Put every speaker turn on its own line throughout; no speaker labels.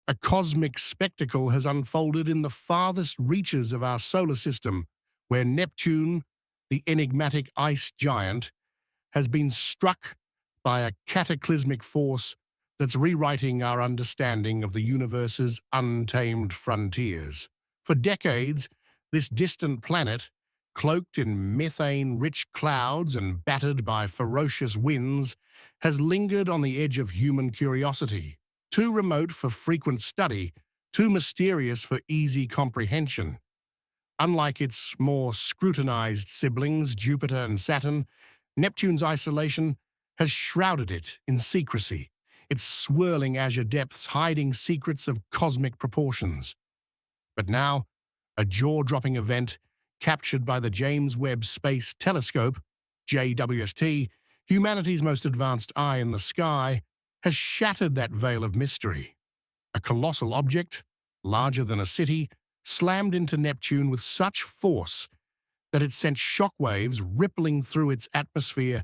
A cosmic spectacle has unfolded in the farthest reaches of our solar system, where Neptune, the enigmatic ice giant, has been struck by a cataclysmic force that's rewriting our understanding of the universe's untamed frontiers. For decades, this distant planet, cloaked in methane-rich clouds and battered by ferocious winds, has lingered on the edge of human curiosity, too remote for frequent study, too mysterious for easy comprehension. Unlike its more scrutinized siblings, Jupiter and Saturn, Neptune's isolation has shrouded it in secrecy, its swirling azure depths hiding secrets of cosmic proportions. But now, a jaw-dropping event captured by the James Webb Space Telescope, JWST, humanity's most advanced eye in the sky, has shattered that veil of mystery. A colossal object, larger than a city, slammed into Neptune with such force that it sent shockwaves rippling through its atmosphere,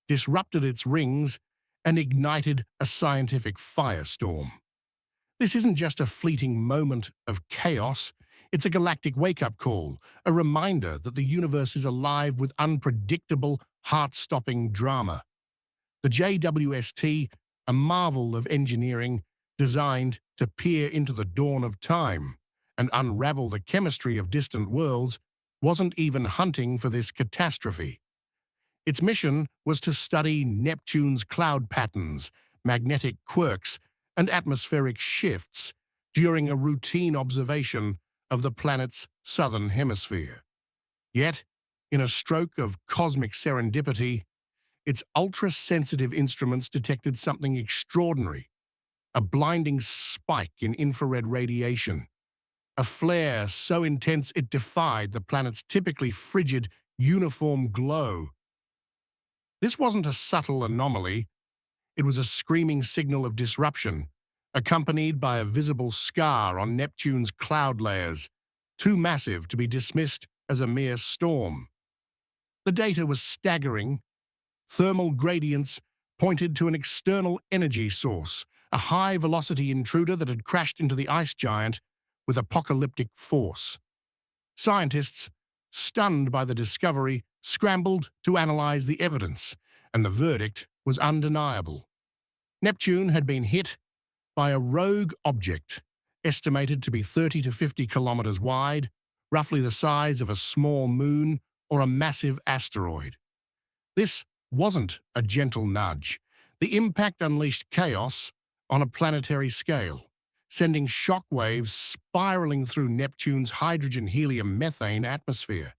disrupted its rings, and ignited a scientific firestorm. This isn't just a fleeting moment of chaos, it's a galactic wake-up call, a reminder that the universe is alive with unpredictable, heart-stopping drama. The JWST, a marvel of engineering designed to peer into the dawn of time and unravel the chemistry of distant worlds, wasn't even hunting for this catastrophe. Its mission was to study Neptune's cloud patterns, magnetic quirks, and atmospheric shifts during a routine observation of the planet's southern hemisphere. Yet, in a stroke of cosmic serendipity, its ultra-sensitive instruments detected something extraordinary, a blinding spike in infrared radiation, a flare so intense it defied the planet's typically frigid, uniform glow. This wasn't a subtle anomaly, it was a screaming signal of disruption, accompanied by a visible scar on Neptune's cloud layers, too massive to be dismissed as a mere storm. The data was staggering. Thermal gradients pointed to an external energy source, a high-velocity intruder that had crashed into the ice giant with apocalyptic force. Scientists, stunned by the discovery, scrambled to analyze the evidence, and the verdict was undeniable. Neptune had been hit by a rogue object, estimated to be 30 to 50 kilometers wide, roughly the size of a small moon or a massive asteroid. This wasn't a gentle nudge. The impact unleashed chaos on a planetary scale, sending shockwaves spiraling through Neptune's hydrogen-helium-methane atmosphere.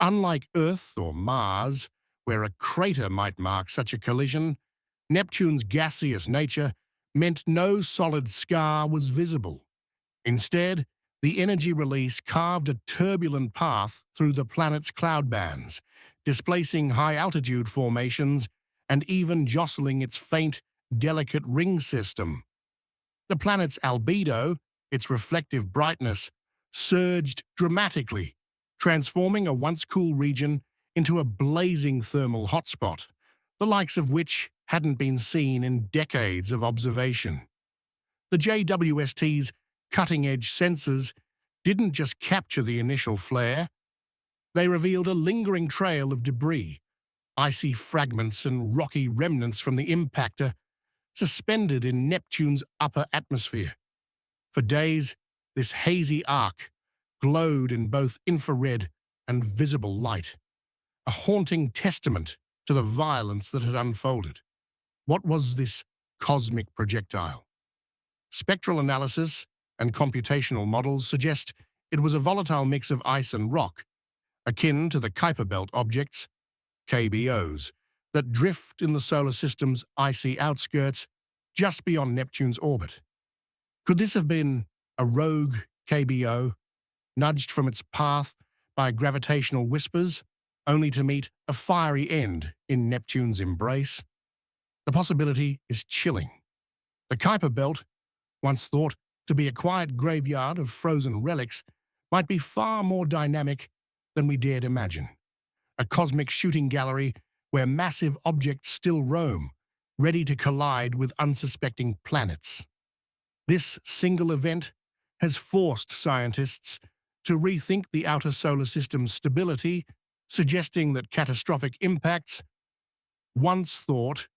Unlike Earth or Mars, where a crater might mark such a collision, Neptune's gaseous nature meant no solid scar was visible. Instead, the energy release carved a turbulent path through the planet's cloud bands, displacing high-altitude formations and even jostling its faint, delicate ring system. The planet's albedo, its reflective brightness, surged dramatically, transforming a once cool region into a blazing thermal hotspot, the likes of which hadn't been seen in decades of observation. The JWST's cutting-edge sensors didn't just capture the initial flare, they revealed a lingering trail of debris, icy fragments and rocky remnants from the impactor suspended in Neptune's upper atmosphere. For days, this hazy arc glowed in both infrared and visible light, a haunting testament to the violence that had unfolded. What was this cosmic projectile? Spectral analysis and computational models suggest it was a volatile mix of ice and rock, akin to the Kuiper Belt objects, KBOs, that drift in the solar system's icy outskirts just beyond Neptune's orbit. Could this have been a rogue KBO, nudged from its path by gravitational whispers, only to meet a fiery end in Neptune's embrace? The possibility is chilling. The Kuiper Belt, once thought to be a quiet graveyard of frozen relics, might be far more dynamic than we dared imagine. A cosmic shooting gallery where massive objects still roam, ready to collide with unsuspecting planets. This single event has forced scientists to rethink the outer solar system's stability, suggesting that catastrophic impacts, once thought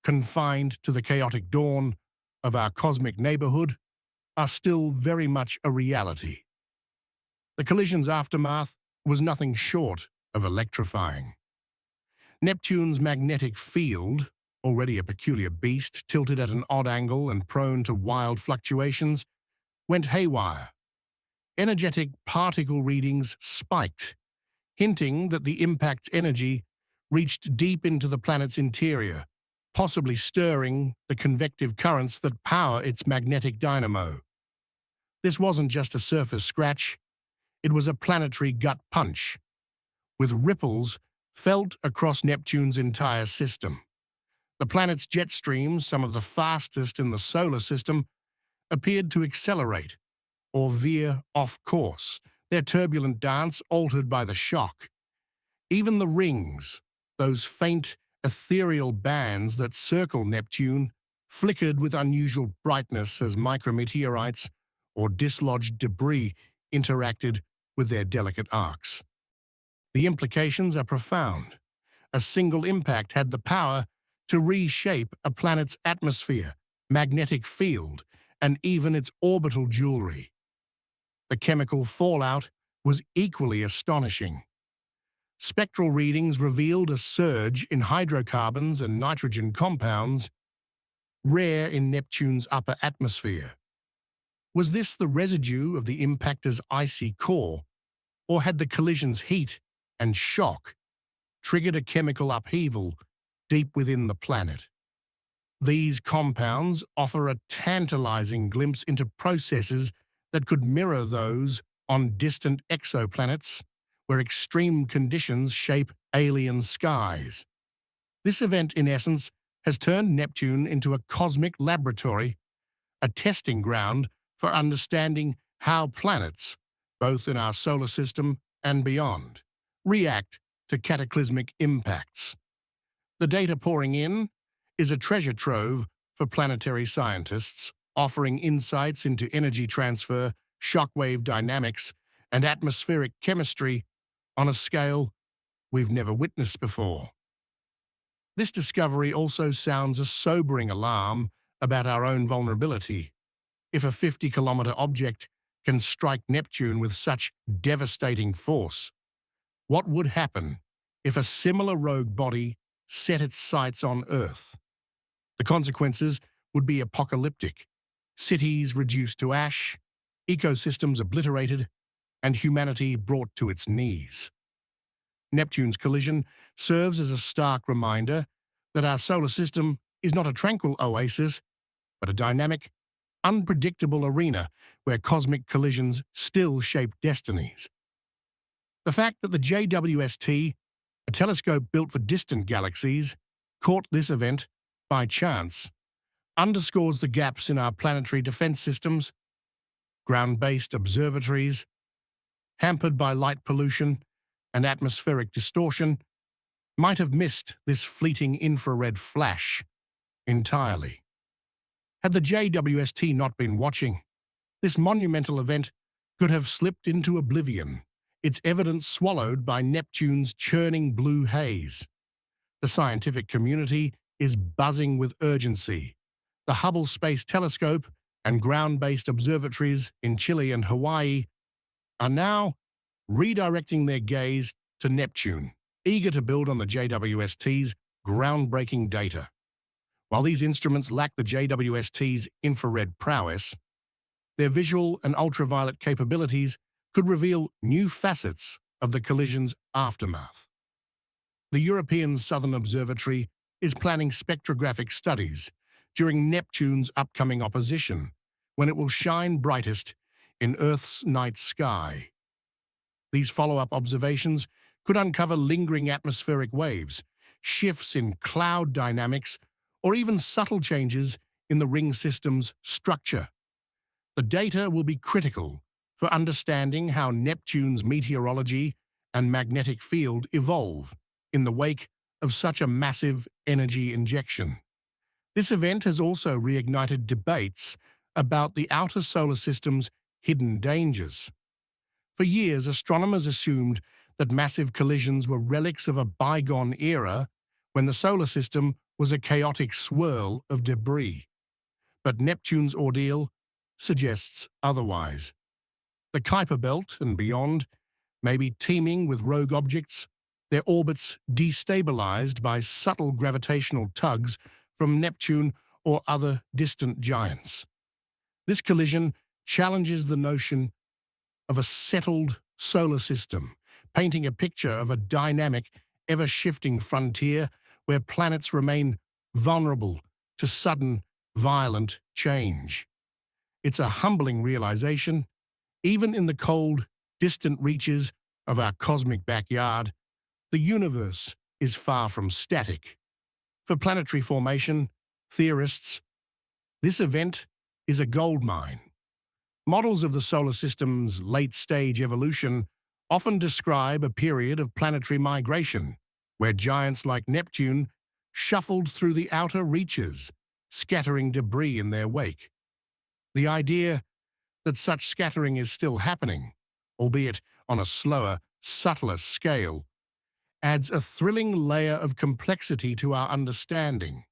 confined to the chaotic dawn of our cosmic neighborhood, are still very much a reality. The collision's aftermath was nothing short of electrifying. Neptune's magnetic field, already a peculiar beast tilted at an odd angle and prone to wild fluctuations, went haywire. Energetic particle readings spiked, hinting that the impact's energy reached deep into the planet's interior, possibly stirring the convective currents that power its magnetic dynamo. This wasn't just a surface scratch, it was a planetary gut punch, with ripples felt across Neptune's entire system. The planet's jet streams, some of the fastest in the solar system, appeared to accelerate or veer off course, their turbulent dance altered by the shock. Even the rings, those faint, ethereal bands that circle Neptune, flickered with unusual brightness as micrometeorites or dislodged debris interacted with their delicate arcs. The implications are profound. A single impact had the power to reshape a planet's atmosphere, magnetic field, and even its orbital jewelry. The chemical fallout was equally astonishing. Spectral readings revealed a surge in hydrocarbons and nitrogen compounds, rare in Neptune's upper atmosphere. Was this the residue of the impactor's icy core, or had the collision's heat and shock triggered a chemical upheaval deep within the planet? These compounds offer a tantalizing glimpse into processes that could mirror those on distant exoplanets, where extreme conditions shape alien skies. This event, in essence, has turned Neptune into a cosmic laboratory, a testing ground for understanding how planets, both in our solar system and beyond, react to cataclysmic impacts. The data pouring in is a treasure trove for planetary scientists, offering insights into energy transfer, shockwave dynamics, and atmospheric chemistry on a scale we've never witnessed before. This discovery also sounds a sobering alarm about our own vulnerability. If a 50-kilometer object can strike Neptune with such devastating force, what would happen if a similar rogue body set its sights on Earth? The consequences would be apocalyptic. Cities reduced to ash, ecosystems obliterated, and humanity brought to its knees. Neptune's collision serves as a stark reminder that our solar system is not a tranquil oasis, but a dynamic, unpredictable arena where cosmic collisions still shape destinies. The fact that the JWST, a telescope built for distant galaxies, caught this event by chance underscores the gaps in our planetary defense systems. Ground-based observatories, hampered by light pollution and atmospheric distortion, might have missed this fleeting infrared flash entirely. Had the JWST not been watching, this monumental event could have slipped into oblivion, its evidence swallowed by Neptune's churning blue haze. The scientific community is buzzing with urgency. The Hubble Space Telescope and ground-based observatories in Chile and Hawaii are now redirecting their gaze to Neptune, eager to build on the JWST's groundbreaking data. While these instruments lack the JWST's infrared prowess, their visual and ultraviolet capabilities could reveal new facets of the collision's aftermath. The European Southern Observatory is planning spectrographic studies during Neptune's upcoming opposition, when it will shine brightest in Earth's night sky. These follow-up observations could uncover lingering atmospheric waves, shifts in cloud dynamics, or even subtle changes in the ring system's structure. The data will be critical for understanding how Neptune's meteorology and magnetic field evolve in the wake of such a massive energy injection. This event has also reignited debates about the outer solar system's hidden dangers. For years, astronomers assumed that massive collisions were relics of a bygone era when the solar system was a chaotic swirl of debris. But Neptune's ordeal suggests otherwise. The Kuiper Belt and beyond may be teeming with rogue objects, their orbits destabilized by subtle gravitational tugs from Neptune or other distant giants. This collision challenges the notion of a settled solar system, painting a picture of a dynamic, ever-shifting frontier where planets remain vulnerable to sudden, violent change. It's a humbling realization. Even in the cold, distant reaches of our cosmic backyard, the universe is far from static. For planetary formation theorists, this event is a goldmine. Models of the solar system's late-stage evolution often describe a period of planetary migration, where giants like Neptune shuffled through the outer reaches, scattering debris in their wake. The idea that such scattering is still happening, albeit on a slower, subtler scale, adds a thrilling layer of complexity to our understanding.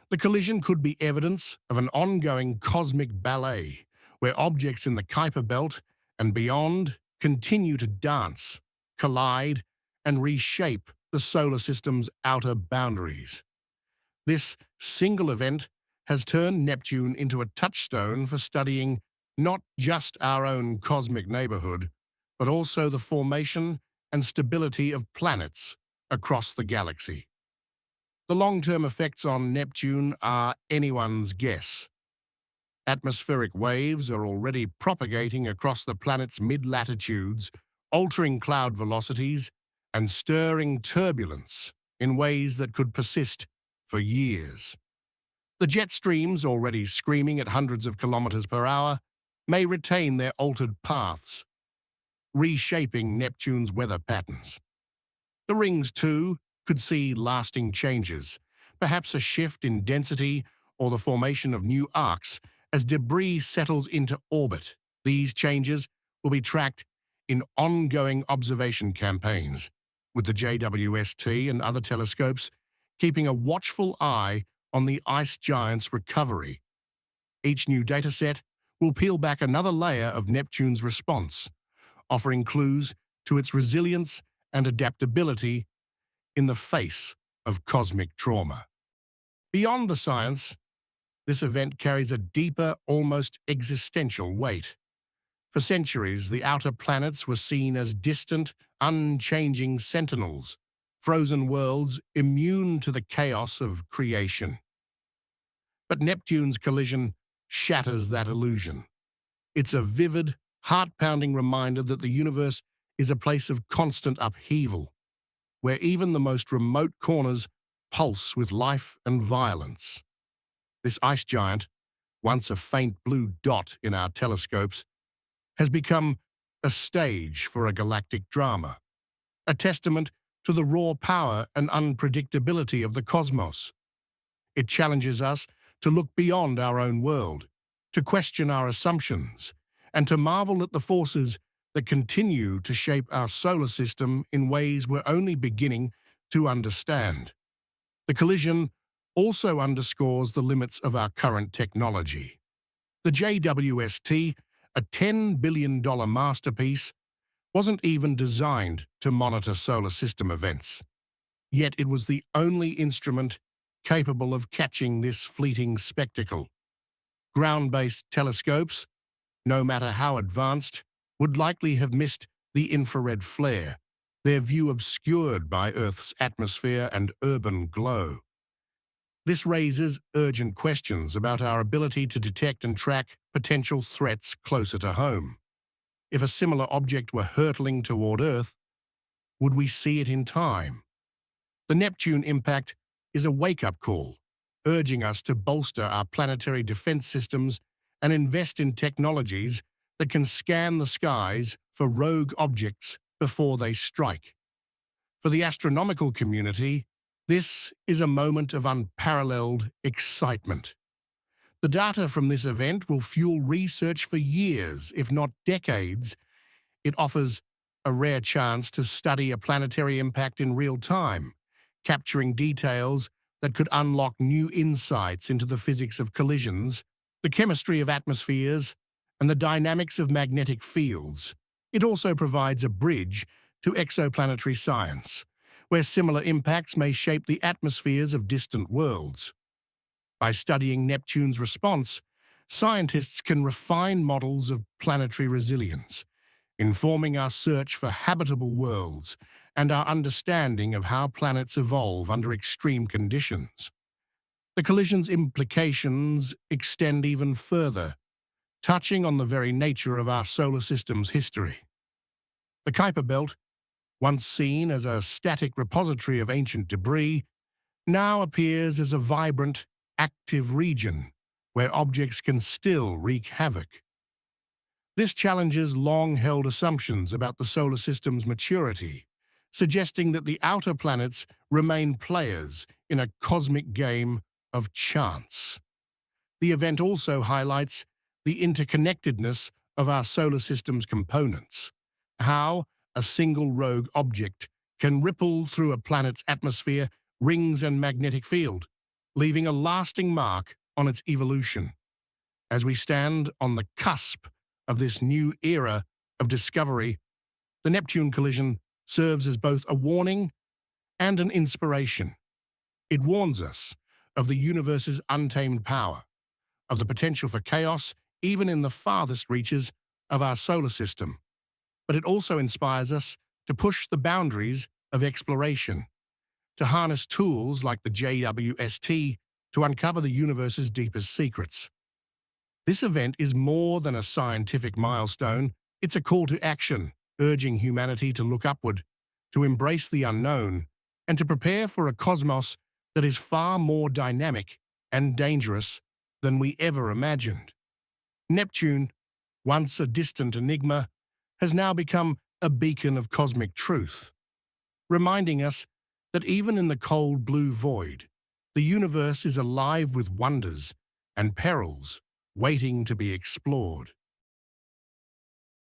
The collision could be evidence of an ongoing cosmic ballet, where objects in the Kuiper Belt and beyond continue to dance, collide, and reshape the solar system's outer boundaries. This single event has turned Neptune into a touchstone for studying not just our own cosmic neighborhood, but also the formation and stability of planets across the galaxy. The long-term effects on Neptune are anyone's guess. Atmospheric waves are already propagating across the planet's mid-latitudes, altering cloud velocities and stirring turbulence in ways that could persist for years. The jet streams, already screaming at hundreds of kilometers per hour, may retain their altered paths, reshaping Neptune's weather patterns. The rings, too, could see lasting changes, perhaps a shift in density or the formation of new arcs as debris settles into orbit. These changes will be tracked in ongoing observation campaigns, with the JWST and other telescopes keeping a watchful eye on the ice giant's recovery. Each new dataset will peel back another layer of Neptune's response, offering clues to its resilience and adaptability in the face of cosmic trauma. Beyond the science, this event carries a deeper, almost existential weight. For centuries, the outer planets were seen as distant, unchanging sentinels, frozen worlds immune to the chaos of creation. But Neptune's collision shatters that illusion. It's a vivid, heart-pounding reminder that the universe is a place of constant upheaval, where even the most remote corners pulse with life and violence. This ice giant, once a faint blue dot in our telescopes, has become a stage for a galactic drama, a testament to the raw power and unpredictability of the cosmos. It challenges us to look beyond our own world, to question our assumptions, and to marvel at the forces that continue to shape our solar system in ways we're only beginning to understand. The collision also underscores the limits of our current technology. The JWST, a $10 billion masterpiece, wasn't even designed to monitor solar system events. Yet it was the only instrument capable of catching this fleeting spectacle. Ground-based telescopes, no matter how advanced, would likely have missed the infrared flare, their view obscured by Earth's atmosphere and urban glow. This raises urgent questions about our ability to detect and track potential threats closer to home. If a similar object were hurtling toward Earth, would we see it in time? The Neptune impact is a wake-up call, urging us to bolster our planetary defense systems and invest in technologies that can scan the skies for rogue objects before they strike. For the astronomical community, this is a moment of unparalleled excitement. The data from this event will fuel research for years, if not decades. It offers a rare chance to study a planetary impact in real time, capturing details that could unlock new insights into the physics of collisions, the chemistry of atmospheres, and the dynamics of magnetic fields. It also provides a bridge to exoplanetary science, where similar impacts may shape the atmospheres of distant worlds. By studying Neptune's response, scientists can refine models of planetary resilience, informing our search for habitable worlds and our understanding of how planets evolve under extreme conditions. The collision's implications extend even further, touching on the very nature of our solar system's history. The Kuiper Belt, once seen as a static repository of ancient debris, now appears as a vibrant, active region where objects can still wreak havoc. This challenges long-held assumptions about the solar system's maturity, suggesting that the outer planets remain players in a cosmic game of chance. The event also highlights the interconnectedness of our solar system's components, how a single rogue object can ripple through a planet's atmosphere, rings, and magnetic field, leaving a lasting mark on its evolution. As we stand on the cusp of this new era of discovery, the Neptune collision serves as both a warning and an inspiration. It warns us of the universe's untamed power, of the potential for chaos even in the farthest reaches of our solar system. But it also inspires us to push the boundaries of exploration, to harness tools like the JWST to uncover the universe's deepest secrets. This event is more than a scientific milestone, it's a call to action, urging humanity to look upward, to embrace the unknown, and to prepare for a cosmos that is far more dynamic and dangerous than we ever imagined. Neptune, once a distant enigma, has now become a beacon of cosmic truth, reminding us that even in the cold blue void, the universe is alive with wonders and perils waiting to be explored.